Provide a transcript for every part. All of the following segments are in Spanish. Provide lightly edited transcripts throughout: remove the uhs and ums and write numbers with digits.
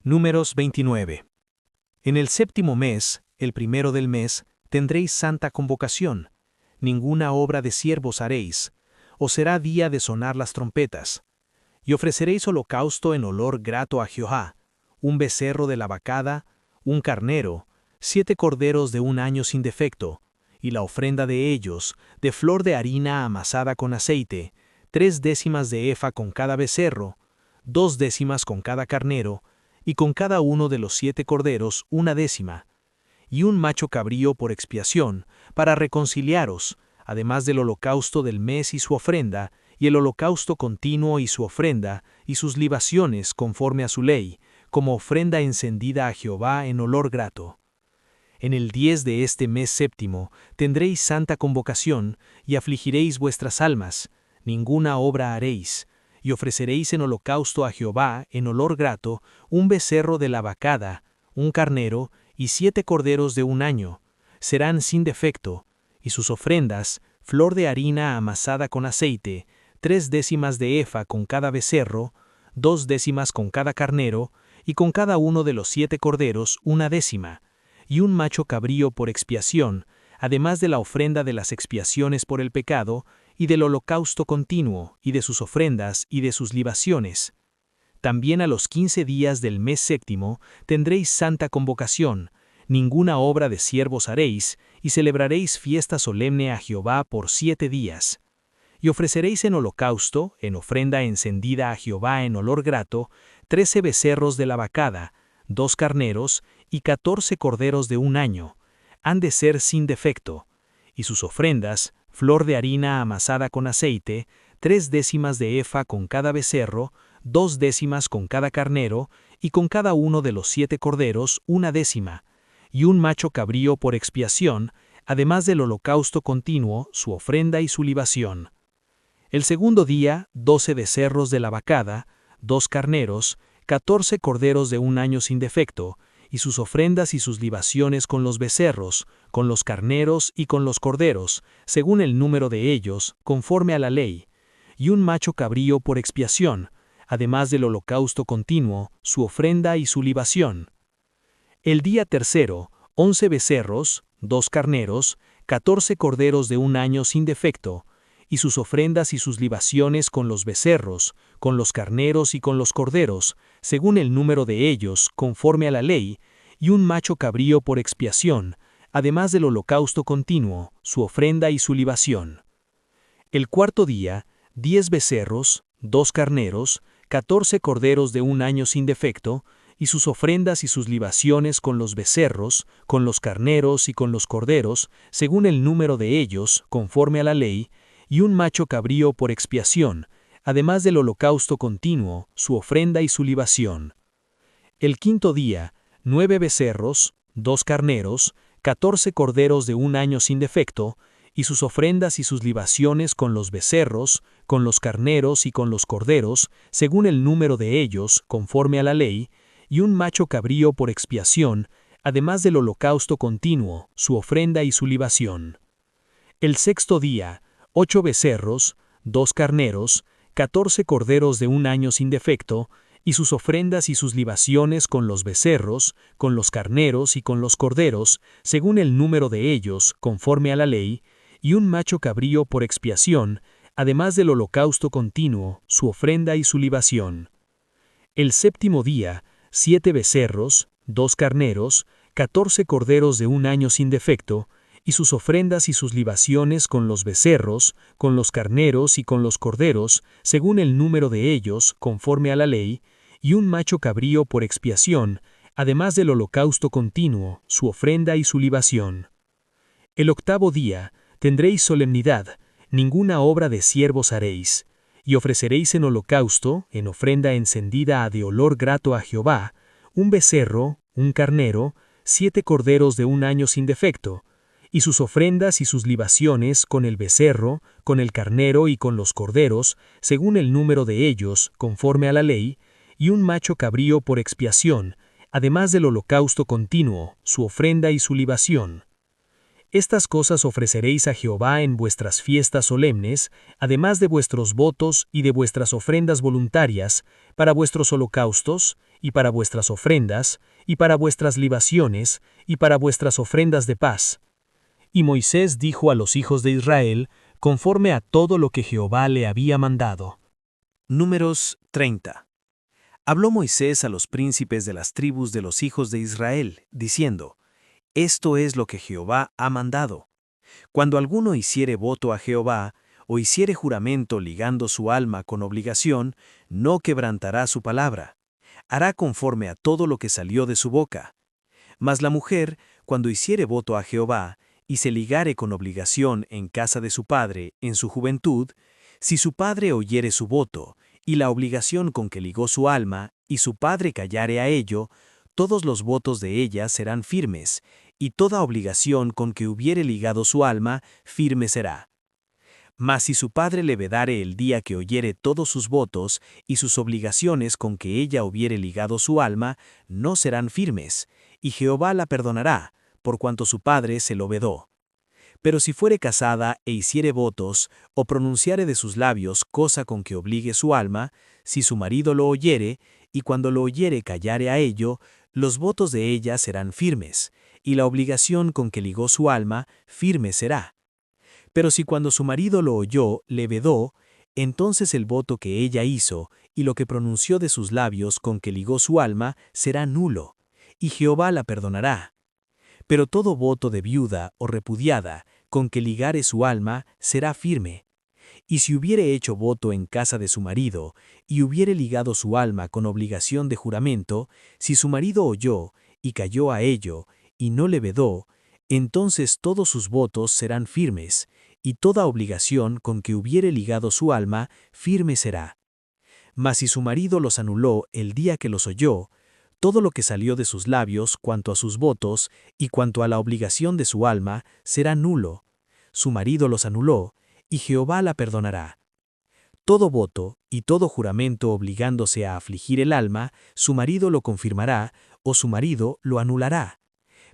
Números 29. En el séptimo mes, el primero del mes, tendréis santa convocación. Ninguna obra de siervos haréis. Os será día de sonar las trompetas. Y ofreceréis holocausto en olor grato a Jehová, un becerro de la vacada, un carnero, 7 corderos de un año sin defecto, y la ofrenda de ellos, de flor de harina amasada con aceite, 3 décimas de efa con cada becerro, 2 décimas con cada carnero, y con cada uno de los 7 corderos 1 décima, y un macho cabrío por expiación, para reconciliaros, además del holocausto del mes y su ofrenda, y el holocausto continuo y su ofrenda, y sus libaciones conforme a su ley, como ofrenda encendida a Jehová en olor grato. En el 10 de este mes séptimo tendréis santa convocación, y afligiréis vuestras almas, ninguna obra haréis, y ofreceréis en holocausto a Jehová en olor grato un becerro de la vacada, un carnero, y 7 corderos de un año, serán sin defecto, y sus ofrendas, flor de harina amasada con aceite, 3 décimas de efa con cada becerro, 2 décimas con cada carnero, y con cada uno de los 7 corderos 1 décima, y un macho cabrío por expiación, además de la ofrenda de las expiaciones por el pecado, y del holocausto continuo, y de sus ofrendas, y de sus libaciones. También a los 15 días del mes séptimo tendréis santa convocación, ninguna obra de siervos haréis, y celebraréis fiesta solemne a Jehová por 7 días. Y ofreceréis en holocausto, en ofrenda encendida a Jehová en olor grato, 13 becerros de la vacada, 2 carneros, y 14 corderos de un año, han de ser sin defecto, y sus ofrendas, flor de harina amasada con aceite, 3 décimas de efa con cada becerro, 2 décimas con cada carnero, y con cada uno de los 7 corderos 1 décima, y un macho cabrío por expiación, además del holocausto continuo, su ofrenda y su libación. El segundo día, 12 becerros de la vacada, 2 carneros, 14 corderos de un año sin defecto, y sus ofrendas y sus libaciones con los becerros, con los carneros y con los corderos, según el número de ellos, conforme a la ley, y un macho cabrío por expiación, además del holocausto continuo, su ofrenda y su libación. El día tercero, 11 becerros, 2 carneros, 14 corderos de un año sin defecto, y sus ofrendas y sus libaciones con los becerros, con los carneros y con los corderos, según el número de ellos, conforme a la ley, y un macho cabrío por expiación, además del holocausto continuo, su ofrenda y su libación. El cuarto día, 10 becerros, 2 carneros, 14 corderos de un año sin defecto, y sus ofrendas y sus libaciones con los becerros, con los carneros y con los corderos, según el número de ellos, conforme a la ley, y un macho cabrío por expiación, además del holocausto continuo, su ofrenda y su libación. El quinto día, 9 becerros, 2 carneros, 14 corderos de un año sin defecto, y sus ofrendas y sus libaciones con los becerros, con los carneros y con los corderos, según el número de ellos, conforme a la ley, y un macho cabrío por expiación, además del holocausto continuo, su ofrenda y su libación. El sexto día, 8 becerros, 2 carneros, 14 corderos de un año sin defecto, y sus ofrendas y sus libaciones con los becerros, con los carneros y con los corderos, según el número de ellos, conforme a la ley, y un macho cabrío por expiación, además del holocausto continuo, su ofrenda y su libación. El séptimo día, 7 becerros, 2 carneros, 14 corderos de un año sin defecto, y sus ofrendas y sus libaciones con los becerros, con los carneros y con los corderos, según el número de ellos, conforme a la ley, y un macho cabrío por expiación, además del holocausto continuo, su ofrenda y su libación. El octavo día, tendréis solemnidad, ninguna obra de siervos haréis, y ofreceréis en holocausto, en ofrenda encendida de olor grato a Jehová, un becerro, un carnero, 7 corderos de un año sin defecto, y sus ofrendas y sus libaciones con el becerro, con el carnero y con los corderos, según el número de ellos, conforme a la ley, y un macho cabrío por expiación, además del holocausto continuo, su ofrenda y su libación. Estas cosas ofreceréis a Jehová en vuestras fiestas solemnes, además de vuestros votos y de vuestras ofrendas voluntarias, para vuestros holocaustos, y para vuestras ofrendas, y para vuestras libaciones, y para vuestras ofrendas de paz. Y Moisés dijo a los hijos de Israel, conforme a todo lo que Jehová le había mandado. Números 30. Habló Moisés a los príncipes de las tribus de los hijos de Israel, diciendo: Esto es lo que Jehová ha mandado. Cuando alguno hiciere voto a Jehová, o hiciere juramento ligando su alma con obligación, no quebrantará su palabra. Hará conforme a todo lo que salió de su boca. Mas la mujer, cuando hiciere voto a Jehová, y se ligare con obligación en casa de su padre, en su juventud, si su padre oyere su voto, y la obligación con que ligó su alma, y su padre callare a ello, todos los votos de ella serán firmes, y toda obligación con que hubiere ligado su alma, firme será. Mas si su padre le vedare el día que oyere todos sus votos, y sus obligaciones con que ella hubiere ligado su alma, no serán firmes, y Jehová la perdonará, por cuanto su padre se lo vedó. Pero si fuere casada e hiciere votos, o pronunciare de sus labios cosa con que obligue su alma, si su marido lo oyere, y cuando lo oyere callare a ello, los votos de ella serán firmes, y la obligación con que ligó su alma, firme será. Pero si cuando su marido lo oyó, le vedó, entonces el voto que ella hizo, y lo que pronunció de sus labios con que ligó su alma, será nulo, y Jehová la perdonará. Pero todo voto de viuda o repudiada, con que ligare su alma, será firme. Y si hubiere hecho voto en casa de su marido, y hubiere ligado su alma con obligación de juramento, si su marido oyó, y cayó a ello, y no le vedó, entonces todos sus votos serán firmes, y toda obligación con que hubiere ligado su alma, firme será. Mas si su marido los anuló el día que los oyó, todo lo que salió de sus labios cuanto a sus votos y cuanto a la obligación de su alma será nulo. Su marido los anuló, y Jehová la perdonará. Todo voto y todo juramento obligándose a afligir el alma, su marido lo confirmará, o su marido lo anulará.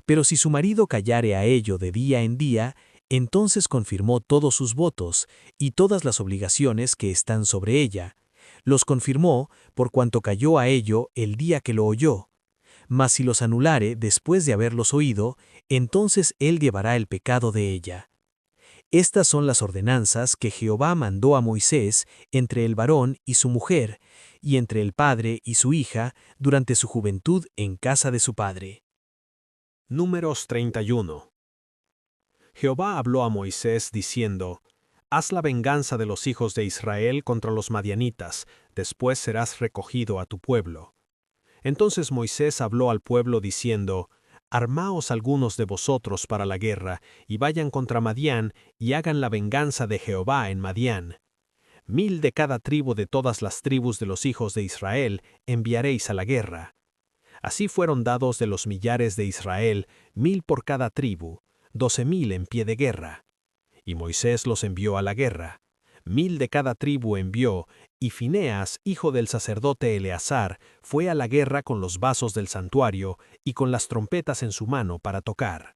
Pero si su marido callare a ello de día en día, entonces confirmó todos sus votos y todas las obligaciones que están sobre ella. Los confirmó por cuanto cayó a ello el día que lo oyó. Mas si los anulare después de haberlos oído, entonces él llevará el pecado de ella. Estas son las ordenanzas que Jehová mandó a Moisés entre el varón y su mujer, y entre el padre y su hija, durante su juventud en casa de su padre. Números 31. Jehová habló a Moisés diciendo: Haz la venganza de los hijos de Israel contra los madianitas, después serás recogido a tu pueblo. Entonces Moisés habló al pueblo diciendo: Armaos algunos de vosotros para la guerra, y vayan contra Madián, y hagan la venganza de Jehová en Madián. 1000 de cada tribu de todas las tribus de los hijos de Israel enviaréis a la guerra. Así fueron dados de los millares de Israel, 1000 por cada tribu, 12,000 en pie de guerra. Y Moisés los envió a la guerra. 1000 de cada tribu envió, y Fineas, hijo del sacerdote Eleazar, fue a la guerra con los vasos del santuario y con las trompetas en su mano para tocar.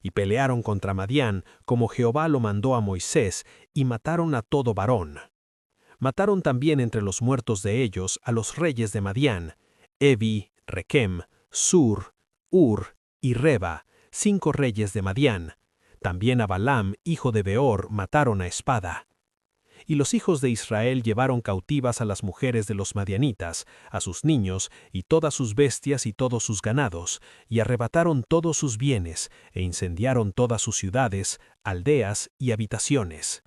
Y pelearon contra Madián, como Jehová lo mandó a Moisés, y mataron a todo varón. Mataron también entre los muertos de ellos a los reyes de Madián, Evi, Rekem, Sur, Ur y Reba, 5 reyes de Madián. También a Balaam, hijo de Beor, mataron a espada. Y los hijos de Israel llevaron cautivas a las mujeres de los madianitas, a sus niños, y todas sus bestias y todos sus ganados, y arrebataron todos sus bienes, e incendiaron todas sus ciudades, aldeas y habitaciones.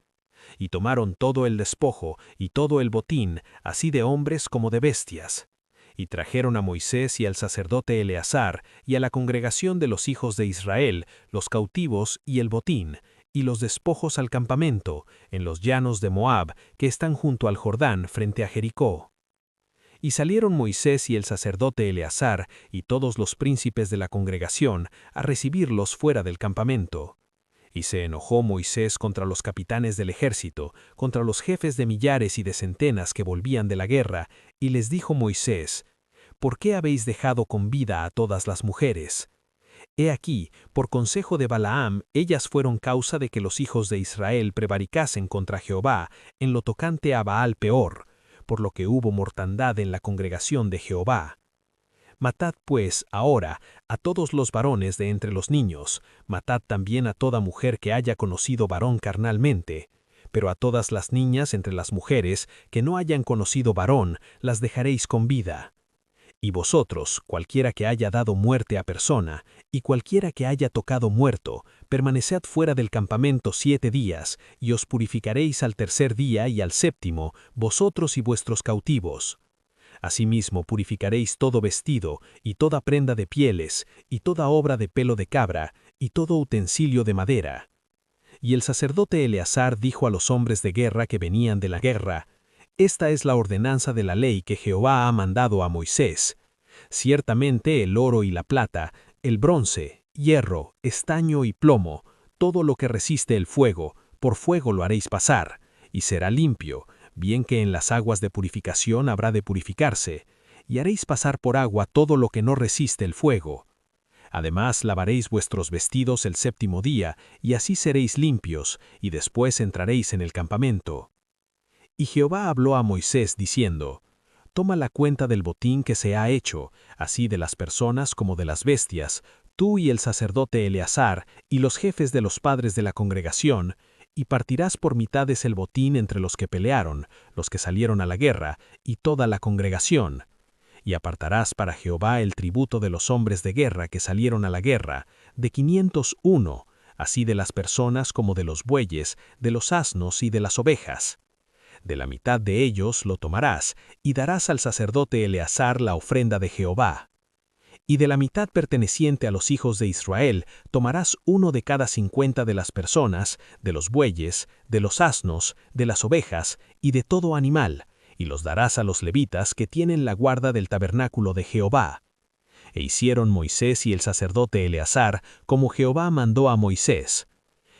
Y tomaron todo el despojo y todo el botín, así de hombres como de bestias. Y trajeron a Moisés y al sacerdote Eleazar, y a la congregación de los hijos de Israel, los cautivos y el botín, y los despojos al campamento, en los llanos de Moab, que están junto al Jordán, frente a Jericó. Y salieron Moisés y el sacerdote Eleazar, y todos los príncipes de la congregación, a recibirlos fuera del campamento. Y se enojó Moisés contra los capitanes del ejército, contra los jefes de millares y de centenas que volvían de la guerra, y les dijo Moisés: ¿Por qué habéis dejado con vida a todas las mujeres? He aquí, por consejo de Balaam, ellas fueron causa de que los hijos de Israel prevaricasen contra Jehová en lo tocante a Baal Peor, por lo que hubo mortandad en la congregación de Jehová. Matad pues ahora a todos los varones de entre los niños, matad también a toda mujer que haya conocido varón carnalmente, pero a todas las niñas entre las mujeres que no hayan conocido varón, las dejaréis con vida. Y vosotros, cualquiera que haya dado muerte a persona, y cualquiera que haya tocado muerto, permaneced fuera del campamento 7 días, y os purificaréis al tercer día y al séptimo, vosotros y vuestros cautivos. Asimismo purificaréis todo vestido, y toda prenda de pieles, y toda obra de pelo de cabra, y todo utensilio de madera. Y el sacerdote Eleazar dijo a los hombres de guerra que venían de la guerra: Esta es la ordenanza de la ley que Jehová ha mandado a Moisés. Ciertamente el oro y la plata, el bronce, hierro, estaño y plomo, todo lo que resiste el fuego, por fuego lo haréis pasar, y será limpio, bien que en las aguas de purificación habrá de purificarse, y haréis pasar por agua todo lo que no resiste el fuego. Además lavaréis vuestros vestidos el séptimo día, y así seréis limpios, y después entraréis en el campamento. Y Jehová habló a Moisés diciendo: Toma la cuenta del botín que se ha hecho, así de las personas como de las bestias, tú y el sacerdote Eleazar, y los jefes de los padres de la congregación, y partirás por mitades el botín entre los que pelearon, los que salieron a la guerra, y toda la congregación. Y apartarás para Jehová el tributo de los hombres de guerra que salieron a la guerra, de 501, así de las personas como de los bueyes, de los asnos y de las ovejas. De la mitad de ellos lo tomarás, y darás al sacerdote Eleazar la ofrenda de Jehová. Y de la mitad perteneciente a los hijos de Israel tomarás uno de cada 50 de las personas, de los bueyes, de los asnos, de las ovejas y de todo animal, y los darás a los levitas que tienen la guarda del tabernáculo de Jehová. E hicieron Moisés y el sacerdote Eleazar como Jehová mandó a Moisés.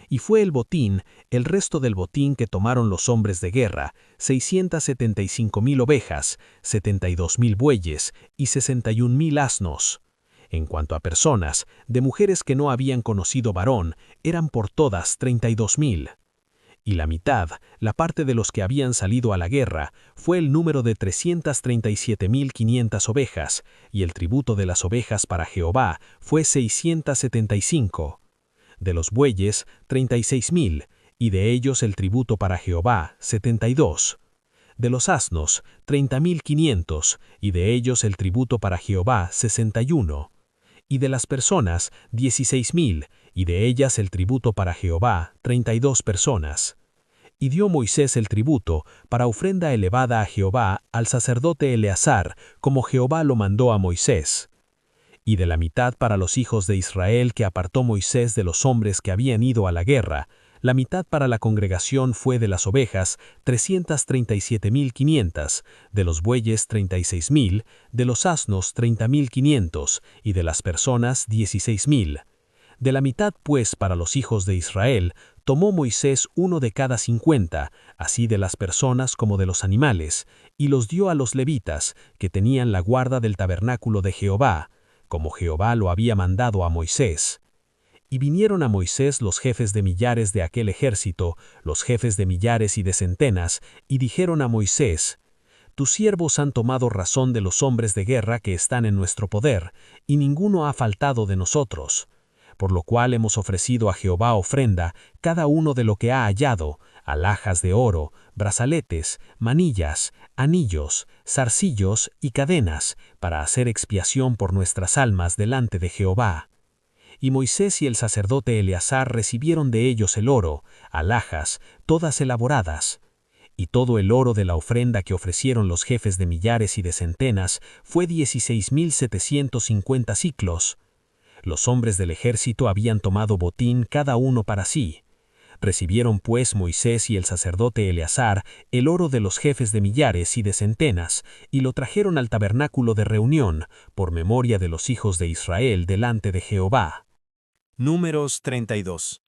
Y fue el botín, el resto del botín que tomaron los hombres de guerra, 675,000 ovejas, 72,000 bueyes y 61,000 asnos. En cuanto a personas, de mujeres que no habían conocido varón, eran por todas 32,000. Y la mitad, la parte de los que habían salido a la guerra, fue el número de 337,500 ovejas, y el tributo de las ovejas para Jehová fue 675. De los bueyes, 36,000, y de ellos el tributo para Jehová, 72. De los asnos, 30,500, y de ellos el tributo para Jehová, 61. Y de las personas, 16,000, y de ellas el tributo para Jehová, 32 personas. Y dio Moisés el tributo para ofrenda elevada a Jehová al sacerdote Eleazar, como Jehová lo mandó a Moisés. Y de la mitad para los hijos de Israel que apartó Moisés de los hombres que habían ido a la guerra, la mitad para la congregación fue de las ovejas 337,500, de los bueyes 36,000, de los asnos 30,500 y de las personas 16,000. De la mitad pues para los hijos de Israel tomó Moisés uno de cada 50, así de las personas como de los animales, y los dio a los levitas, que tenían la guarda del tabernáculo de Jehová, como Jehová lo había mandado a Moisés. Y vinieron a Moisés los jefes de millares de aquel ejército, los jefes de millares y de centenas, y dijeron a Moisés: Tus siervos han tomado razón de los hombres de guerra que están en nuestro poder, y ninguno ha faltado de nosotros. Por lo cual hemos ofrecido a Jehová ofrenda, cada uno de lo que ha hallado, alhajas de oro, brazaletes, manillas, anillos, zarcillos y cadenas, para hacer expiación por nuestras almas delante de Jehová. Y Moisés y el sacerdote Eleazar recibieron de ellos el oro, alhajas, todas elaboradas. Y todo el oro de la ofrenda que ofrecieron los jefes de millares y de centenas fue 16,750 siclos. Los hombres del ejército habían tomado botín cada uno para sí. Recibieron pues Moisés y el sacerdote Eleazar el oro de los jefes de millares y de centenas, y lo trajeron al tabernáculo de reunión, por memoria de los hijos de Israel delante de Jehová. Números 32.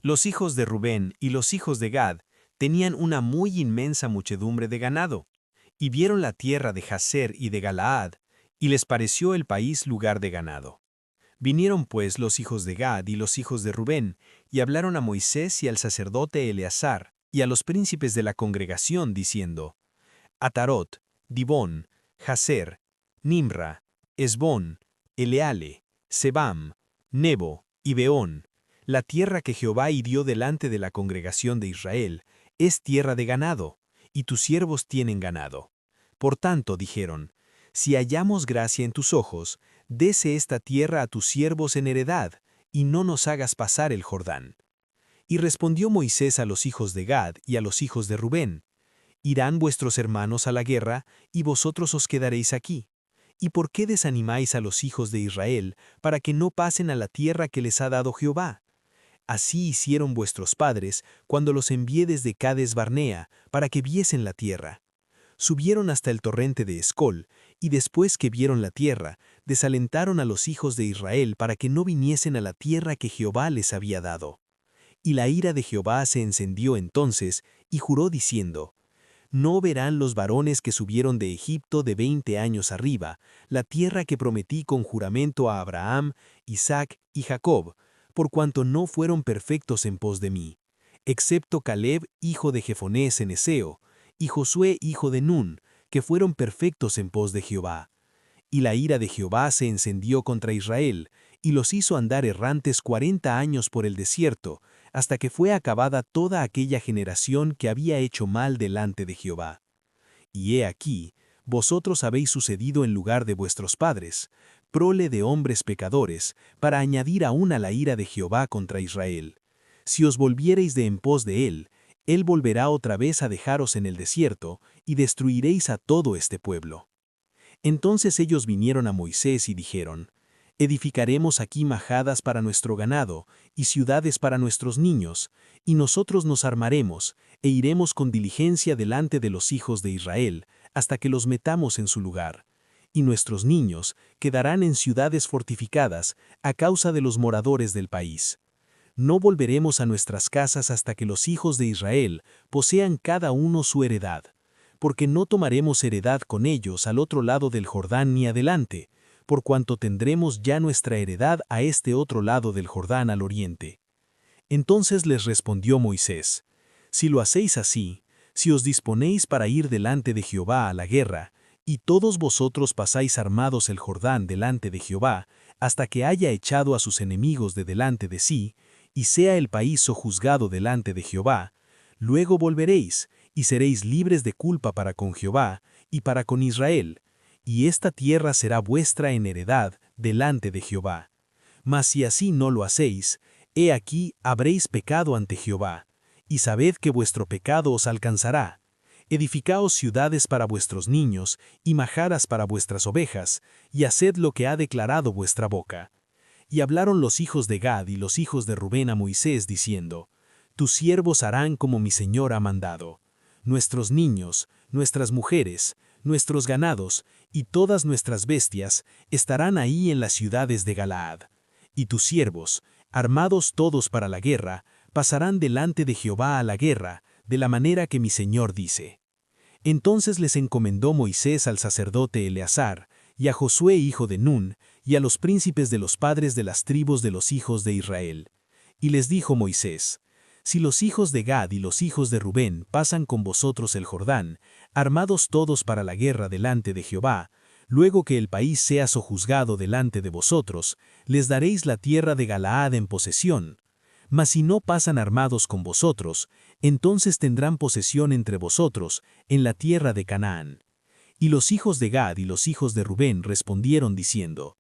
Los hijos de Rubén y los hijos de Gad tenían una muy inmensa muchedumbre de ganado, y vieron la tierra de Jazer y de Galaad, y les pareció el país lugar de ganado. Vinieron pues los hijos de Gad y los hijos de Rubén, y hablaron a Moisés y al sacerdote Eleazar, y a los príncipes de la congregación, diciendo: Atarot, Dibón, Jazer, Nimra, Esbón, Eleale, Sebam, Nebo y Beón. La tierra que Jehová hirió delante de la congregación de Israel es tierra de ganado, y tus siervos tienen ganado. Por tanto, dijeron, si hallamos gracia en tus ojos, dese esta tierra a tus siervos en heredad, y no nos hagas pasar el Jordán. Y respondió Moisés a los hijos de Gad y a los hijos de Rubén, irán vuestros hermanos a la guerra, y vosotros os quedaréis aquí. ¿Y por qué desanimáis a los hijos de Israel para que no pasen a la tierra que les ha dado Jehová? Así hicieron vuestros padres cuando los envié desde Cades Barnea para que viesen la tierra. Subieron hasta el torrente de Escol, y después que vieron la tierra, desalentaron a los hijos de Israel para que no viniesen a la tierra que Jehová les había dado. Y la ira de Jehová se encendió entonces, y juró diciendo, no verán los varones que subieron de Egipto de 20 años arriba, la tierra que prometí con juramento a Abraham, Isaac y Jacob, por cuanto no fueron perfectos en pos de mí, excepto Caleb, hijo de Jefoné ceneseo, y Josué, hijo de Nun, que fueron perfectos en pos de Jehová. Y la ira de Jehová se encendió contra Israel, y los hizo andar errantes 40 años por el desierto, hasta que fue acabada toda aquella generación que había hecho mal delante de Jehová. Y he aquí, vosotros habéis sucedido en lugar de vuestros padres, prole de hombres pecadores, para añadir aún a la ira de Jehová contra Israel. Si os volviereis de en pos de él volverá otra vez a dejaros en el desierto, y destruiréis a todo este pueblo. Entonces ellos vinieron a Moisés y dijeron, edificaremos aquí majadas para nuestro ganado, y ciudades para nuestros niños, y nosotros nos armaremos, e iremos con diligencia delante de los hijos de Israel, hasta que los metamos en su lugar. Y nuestros niños quedarán en ciudades fortificadas, a causa de los moradores del país. No volveremos a nuestras casas hasta que los hijos de Israel posean cada uno su heredad, porque no tomaremos heredad con ellos al otro lado del Jordán ni adelante, por cuanto tendremos ya nuestra heredad a este otro lado del Jordán al oriente. Entonces les respondió Moisés, si lo hacéis así, si os disponéis para ir delante de Jehová a la guerra, y todos vosotros pasáis armados el Jordán delante de Jehová, hasta que haya echado a sus enemigos de delante de sí, y sea el país sojuzgado delante de Jehová, luego volveréis, y seréis libres de culpa para con Jehová, y para con Israel, y esta tierra será vuestra en heredad delante de Jehová. Mas si así no lo hacéis, he aquí habréis pecado ante Jehová, y sabed que vuestro pecado os alcanzará. Edificaos ciudades para vuestros niños, y majadas para vuestras ovejas, y haced lo que ha declarado vuestra boca. Y hablaron los hijos de Gad y los hijos de Rubén a Moisés, diciendo, tus siervos harán como mi señor ha mandado. Nuestros niños, nuestras mujeres, nuestros ganados, y todas nuestras bestias, estarán ahí en las ciudades de Galaad. Y tus siervos, armados todos para la guerra, pasarán delante de Jehová a la guerra, de la manera que mi señor dice. Entonces les encomendó Moisés al sacerdote Eleazar, y a Josué hijo de Nun, y a los príncipes de los padres de las tribus de los hijos de Israel. Y les dijo Moisés, si los hijos de Gad y los hijos de Rubén pasan con vosotros el Jordán, armados todos para la guerra delante de Jehová, luego que el país sea sojuzgado delante de vosotros, les daréis la tierra de Galaad en posesión. Mas si no pasan armados con vosotros, entonces tendrán posesión entre vosotros, en la tierra de Canaán. Y los hijos de Gad y los hijos de Rubén respondieron diciendo,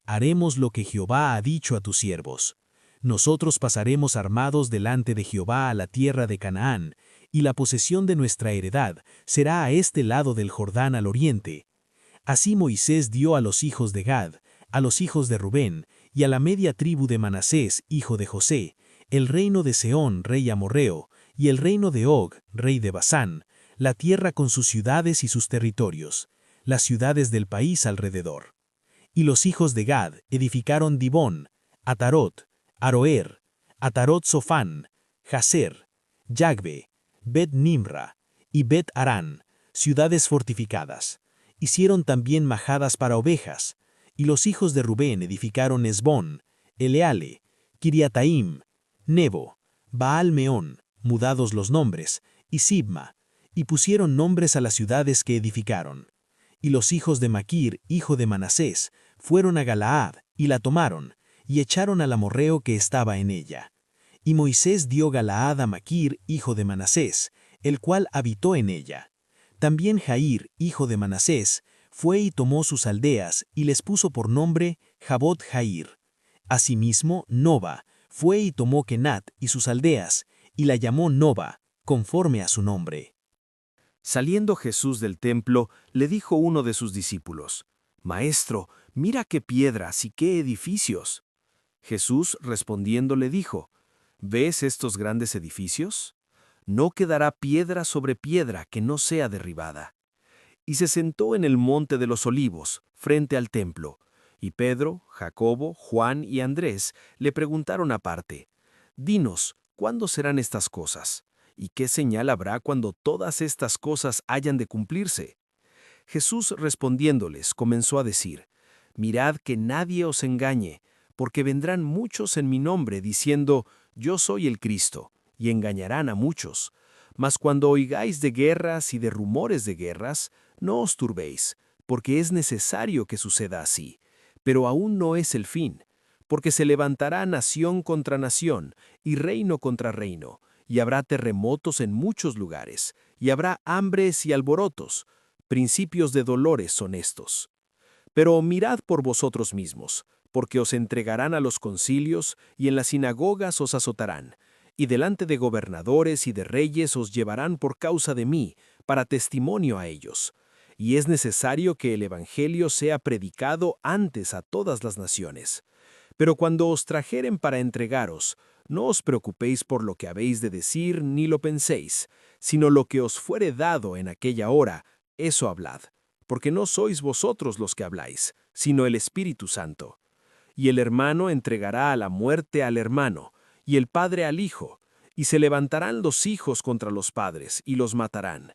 haremos lo que Jehová ha dicho a tus siervos. Nosotros pasaremos armados delante de Jehová a la tierra de Canaán, y la posesión de nuestra heredad será a este lado del Jordán al oriente. Así Moisés dio a los hijos de Gad, a los hijos de Rubén, y a la media tribu de Manasés, hijo de José, el reino de Sehón, rey amorreo, y el reino de Og, rey de Basán, la tierra con sus ciudades y sus territorios, las ciudades del país alrededor. Y los hijos de Gad edificaron Dibón, Atarot, Aroer, Atarot Sofán, Jaser, Yagbe, Bet Nimra y Bet Arán, ciudades fortificadas. Hicieron también majadas para ovejas, y los hijos de Rubén edificaron Esbón, Eleale, Kiriataim, Nebo, Baal-Meón, mudados los nombres, y Sibma, y pusieron nombres a las ciudades que edificaron. y los hijos de Maquir, hijo de Manasés, fueron a Galaad, y la tomaron, y echaron al amorreo que estaba en ella. Y Moisés dio Galaad a Maquir, hijo de Manasés, el cual habitó en ella. También Jair, hijo de Manasés, fue y tomó sus aldeas, y les puso por nombre Jabot Jair. Asimismo, Noba fue y tomó Kenat y sus aldeas, y la llamó Noba, conforme a su nombre. Saliendo Jesús del templo, le dijo uno de sus discípulos: Maestro, mira qué piedras y qué edificios. Jesús respondiendo le dijo: ¿Ves estos grandes edificios? No quedará piedra sobre piedra que no sea derribada. Y se sentó en el monte de los olivos, frente al templo, y Pedro, Jacobo, Juan y Andrés le preguntaron aparte: Dinos, ¿cuándo serán estas cosas? ¿Y qué señal habrá cuando todas estas cosas hayan de cumplirse? Jesús respondiéndoles comenzó a decir: Mirad que nadie os engañe, porque vendrán muchos en mi nombre diciendo: Yo soy el Cristo, y engañarán a muchos. Mas cuando oigáis de guerras y de rumores de guerras, no os turbéis, porque es necesario que suceda así. Pero aún no es el fin, porque se levantará nación contra nación, y reino contra reino, y habrá terremotos en muchos lugares, y habrá hambres y alborotos. Principios de dolores son estos. Pero mirad por vosotros mismos, porque os entregarán a los concilios, y en las sinagogas os azotarán, y delante de gobernadores y de reyes os llevarán por causa de mí, para testimonio a ellos. Y es necesario que el evangelio sea predicado antes a todas las naciones. Pero cuando os trajeren para entregaros, no os preocupéis por lo que habéis de decir ni lo penséis, sino lo que os fuere dado en aquella hora, eso hablad, porque no sois vosotros los que habláis, sino el Espíritu Santo. Y el hermano entregará a la muerte al hermano, y el padre al hijo, y se levantarán los hijos contra los padres, y los matarán.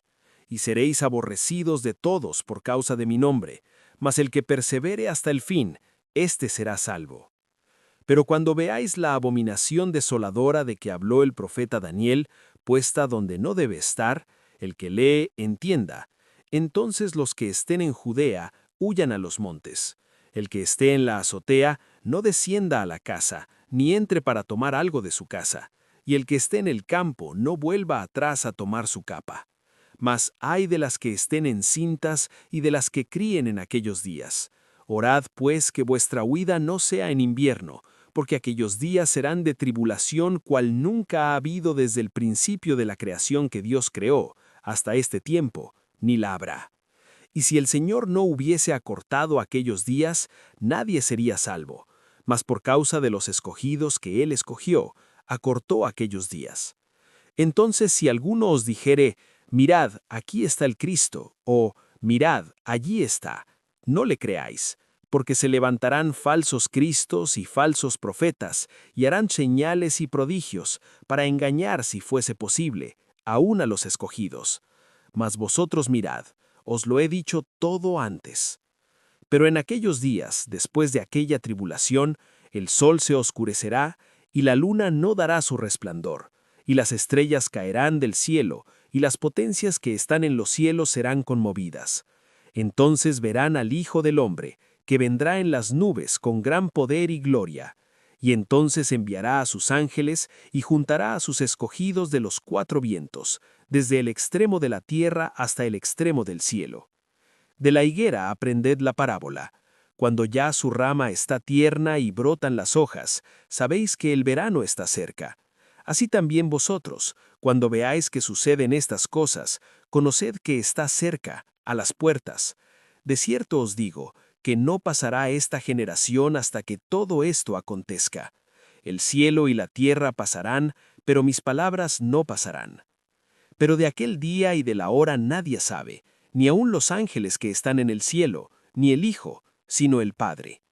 Y seréis aborrecidos de todos por causa de mi nombre, mas el que persevere hasta el fin, éste será salvo. Pero cuando veáis la abominación desoladora de que habló el profeta Daniel, puesta donde no debe estar, el que lee, entienda. Entonces los que estén en Judea, huyan a los montes. El que esté en la azotea, no descienda a la casa, ni entre para tomar algo de su casa. Y el que esté en el campo, no vuelva atrás a tomar su capa. Mas ay de las que estén encintas y de las que críen en aquellos días. Orad pues que vuestra huida no sea en invierno, porque aquellos días serán de tribulación cual nunca ha habido desde el principio de la creación que Dios creó, hasta este tiempo, ni la habrá. Y si el Señor no hubiese acortado aquellos días, nadie sería salvo, mas por causa de los escogidos que Él escogió, acortó aquellos días. Entonces si alguno os dijere: Mirad, aquí está el Cristo, o mirad, allí está, no le creáis, porque se levantarán falsos cristos y falsos profetas, y harán señales y prodigios, para engañar, si fuese posible, aún a los escogidos. Mas vosotros mirad, os lo he dicho todo antes. Pero en aquellos días, después de aquella tribulación, el sol se oscurecerá, y la luna no dará su resplandor, y las estrellas caerán del cielo, y las potencias que están en los cielos serán conmovidas. Entonces verán al Hijo del Hombre, que vendrá en las nubes con gran poder y gloria. Y entonces enviará a sus ángeles y juntará a sus escogidos de los cuatro vientos, desde el extremo de la tierra hasta el extremo del cielo. De la higuera aprended la parábola. Cuando ya su rama está tierna y brotan las hojas, sabéis que el verano está cerca. Así también vosotros, cuando veáis que suceden estas cosas, conoced que está cerca, a las puertas. De cierto os digo, que no pasará esta generación hasta que todo esto acontezca. El cielo y la tierra pasarán, pero mis palabras no pasarán. Pero de aquel día y de la hora nadie sabe, ni aun los ángeles que están en el cielo, ni el Hijo, sino el Padre.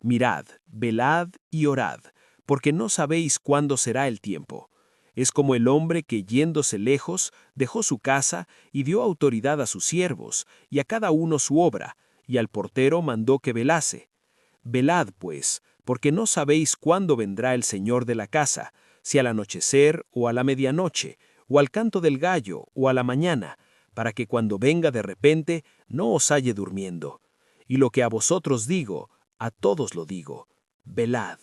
Mirad, velad y orad, porque no sabéis cuándo será el tiempo. Es como el hombre que, yéndose lejos, dejó su casa y dio autoridad a sus siervos, y a cada uno su obra, y al portero mandó que velase. Velad, pues, porque no sabéis cuándo vendrá el Señor de la casa, si al anochecer o a la medianoche, o al canto del gallo o a la mañana, para que cuando venga de repente no os halle durmiendo. Y lo que a vosotros digo, a todos lo digo, velad.